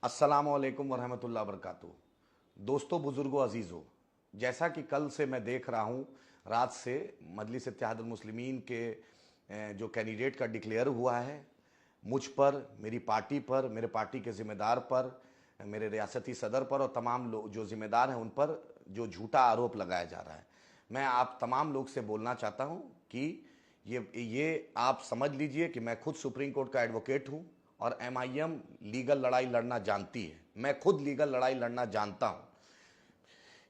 अस्सलामुअलैकुम वरहमतुल्लाह वबरकातुहू। दोस्तों, बुजुर्गों, अजीज़ों, जैसा कि कल से मैं देख रहा हूँ, रात से मजलिस इत्तेहादुल मुस्लिमीन के जो कैंडिडेट का डिक्लेयर हुआ है, मुझ पर, मेरी पार्टी पर, मेरे पार्टी के ज़िम्मेदार पर, मेरे रियासती सदर पर और तमाम लोग जो ज़िम्मेदार हैं उन पर जो झूठा आरोप लगाया जा रहा है। मैं आप तमाम लोग से बोलना चाहता हूँ कि ये आप समझ लीजिए कि मैं खुद सुप्रीम कोर्ट का एडवोकेट हूँ और एमआईएम लीगल लड़ाई लड़ना जानती है। मैं खुद लीगल लड़ाई लड़ना जानता हूँ।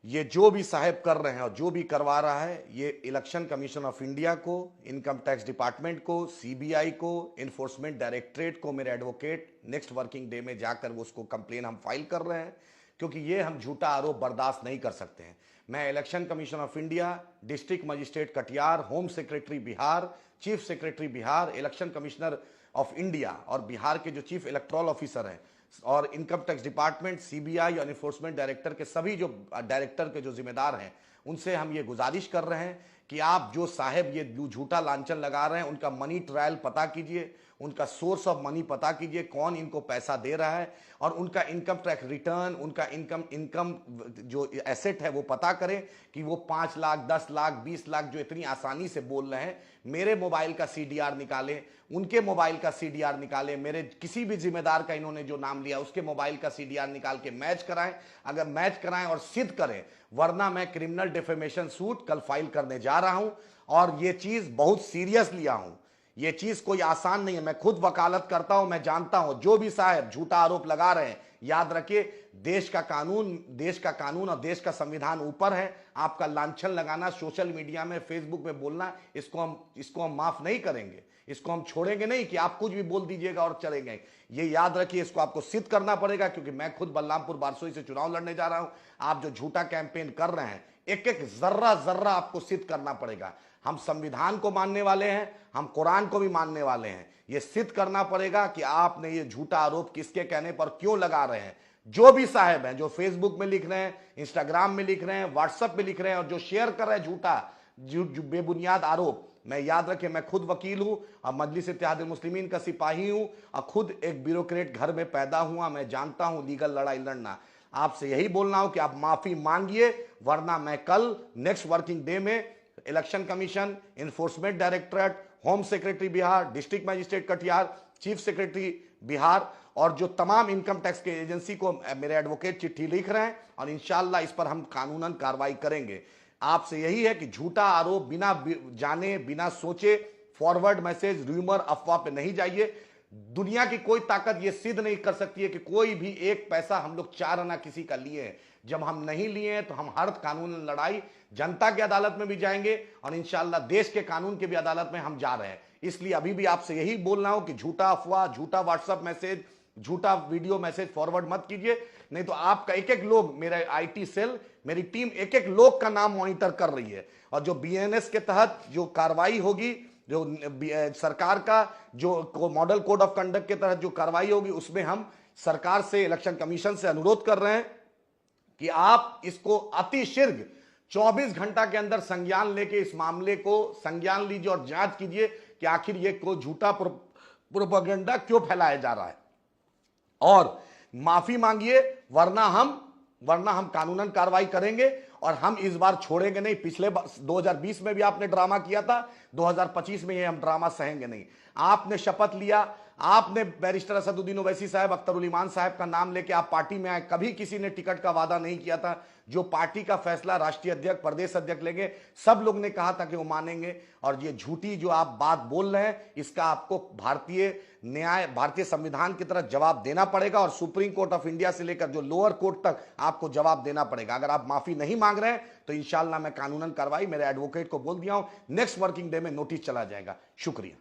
ये जो भी साहब कर रहे हैं और जो भी करवा रहा है, ये इलेक्शन कमीशन ऑफ इंडिया को, इनकम टैक्स डिपार्टमेंट को, सीबीआई को, इन्फोर्समेंट डायरेक्टरेट को, मेरे एडवोकेट नेक्स्ट वर्किंग डे में जाकर वो उसको कंप्लेन हम फाइल कर रहे हैं, क्योंकि ये हम झूठा आरोप बर्दाश्त नहीं कर सकते हैं। मैं election commission of India, district magistrate Katihar, home secretary Bihar, chief secretary Bihar, election commissioner of India और बिहार के जो चीफ इलेक्टोरल ऑफिसर हैं और इनकम टैक्स डिपार्टमेंट, सीबीआई और इन्फोर्समेंट डायरेक्टर के सभी जो डायरेक्टर के जो जिम्मेदार हैं, उनसे हम ये गुजारिश कर रहे हैं कि आप जो साहब ये झूठा लांछन लगा रहे हैं, उनका मनी ट्रायल पता कीजिए, उनका सोर्स ऑफ मनी पता कीजिए, कौन इनको पैसा दे रहा है, और उनका इनकम टैक्स रिटर्न, उनका इनकम जो एसेट है वो पता करें कि वो 5 लाख, 10 लाख, 20 लाख जो इतनी आसानी से बोल रहे हैं। मेरे मोबाइल का सीडीआर निकालें, उनके मोबाइल का सीडीआर निकालें, मेरे किसी भी जिम्मेदार का इन्होंने जो नाम लिया उसके मोबाइल का सीडीआर निकाल के मैच कराएं। अगर मैच कराएं और सिद्ध करें, वरना मैं क्रिमिनल डिफेमेशन सूट कल फाइल करने जा रहा हूं और ये चीज बहुत सीरियस लिया हूं। ये चीज कोई आसान नहीं है। मैं खुद वकालत करता हूं, मैं जानता हूं। जो भी साहब झूठा आरोप लगा रहे हैं, याद रखिए, देश का कानून और देश का संविधान ऊपर है। आपका लांछन लगाना, सोशल मीडिया में, फेसबुक में बोलना, इसको हम माफ नहीं करेंगे। इसको हम छोड़ेंगे नहीं कि आप कुछ भी बोल दीजिएगा और चलेंगे। ये याद रखिए, इसको आपको सिद्ध करना पड़ेगा, क्योंकि मैं खुद बलरामपुर बारसोई से चुनाव लड़ने जा रहा हूं। आप जो झूठा कैंपेन कर रहे हैं, एक एक जर्रा आपको सिद्ध करना पड़ेगा। हम संविधान को मानने वाले हैं, हम कुरान को भी मानने वाले हैं। यह सिद्ध करना पड़ेगा कि आपने ये झूठा आरोप किसके कहने पर क्यों लगा रहे हैं। जो भी साहब हैं, जो फेसबुक में लिख रहे हैं, इंस्टाग्राम में लिख रहे हैं, व्हाट्सएप में लिख रहे हैं और जो शेयर कर रहे हैं झूठा बेबुनियाद आरोप, मैं याद रखे, मैं खुद वकील हूं और मजलिस इत्तेहादुल मुस्लिमीन का सिपाही हूं और खुद एक ब्यूरोक्रेट घर में पैदा हुआ। मैं जानता हूं लीगल लड़ाई लड़ना। आपसे यही बोलना हो कि आप माफी मांगिए, वरना मैं कल नेक्स्ट वर्किंग डे में election commission, enforcement directorate, home secretary Bihar, district magistrate Katihar, chief secretary Bihar और जो तमाम इनकम टैक्स के एजेंसी को मेरे एडवोकेट चिट्ठी लिख रहे हैं और इंशाल्लाह इस पर हम कानूनन कार्रवाई करेंगे। आपसे यही है कि झूठा आरोप बिना जाने, बिना सोचे, फॉरवर्ड मैसेज, रूमर, अफवाह पे नहीं जाइए। दुनिया की कोई ताकत ये सिद्ध नहीं कर सकती है कि कोई भी एक पैसा हम लोग 4 आना किसी का लिए हैं। जब हम नहीं लिए हैं तो हम हर कानून लड़ाई जनता की अदालत में भी जाएंगे और इंशाल्लाह देश के कानून की भी अदालत में हम जा रहे हैं। इसलिए अभी भी आपसे यही बोलना हो कि झूठा अफवाह, झूठा व्हाट्सएप मैसेज, झूठा वीडियो मैसेज फॉरवर्ड मत कीजिए, नहीं तो आपका एक एक लोग, मेरा आईटी सेल, मेरी टीम एक एक लोग का नाम मॉनिटर कर रही है और जो बीएनएस के तहत जो कार्रवाई होगी, जो सरकार का जो मॉडल कोड ऑफ कंडक्ट के तहत जो कार्रवाई होगी, उसमें हम सरकार से, इलेक्शन कमीशन से अनुरोध कर रहे हैं कि आप इसको अतिशीघ्र 24 घंटा के अंदर संज्ञान लेके इस मामले को संज्ञान लीजिए और जांच कीजिए कि आखिर ये को झूठा प्रोपेगेंडा क्यों फैलाया जा रहा है और माफी मांगिए, वरना हम कानूनन कार्रवाई करेंगे और हम इस बार छोड़ेंगे नहीं। पिछले 2020 में भी आपने ड्रामा किया था, 2025 में ये हम ड्रामा सहेंगे नहीं। आपने शपथ लिया, आपने बैरिस्टर असदुद्दीन ओवैसी साहब, अख्तरुल ईमान साहब का नाम लेके आप पार्टी में आए। कभी किसी ने टिकट का वादा नहीं किया था। जो पार्टी का फैसला राष्ट्रीय अध्यक्ष, प्रदेश अध्यक्ष लेंगे, सब लोग ने कहा था कि वो मानेंगे। और ये झूठी जो आप बात बोल रहे हैं, इसका आपको भारतीय न्याय, भारतीय संविधान की तरह जवाब देना पड़ेगा और सुप्रीम कोर्ट ऑफ इंडिया से लेकर जो लोअर कोर्ट तक आपको जवाब देना पड़ेगा। अगर आप माफी नहीं मांग रहे हैं तो इंशाल्लाह मैं कानूनन कार्रवाई, मेरे एडवोकेट को बोल दिया हूं, नेक्स्ट वर्किंग डे में नोटिस चला जाएगा। शुक्रिया।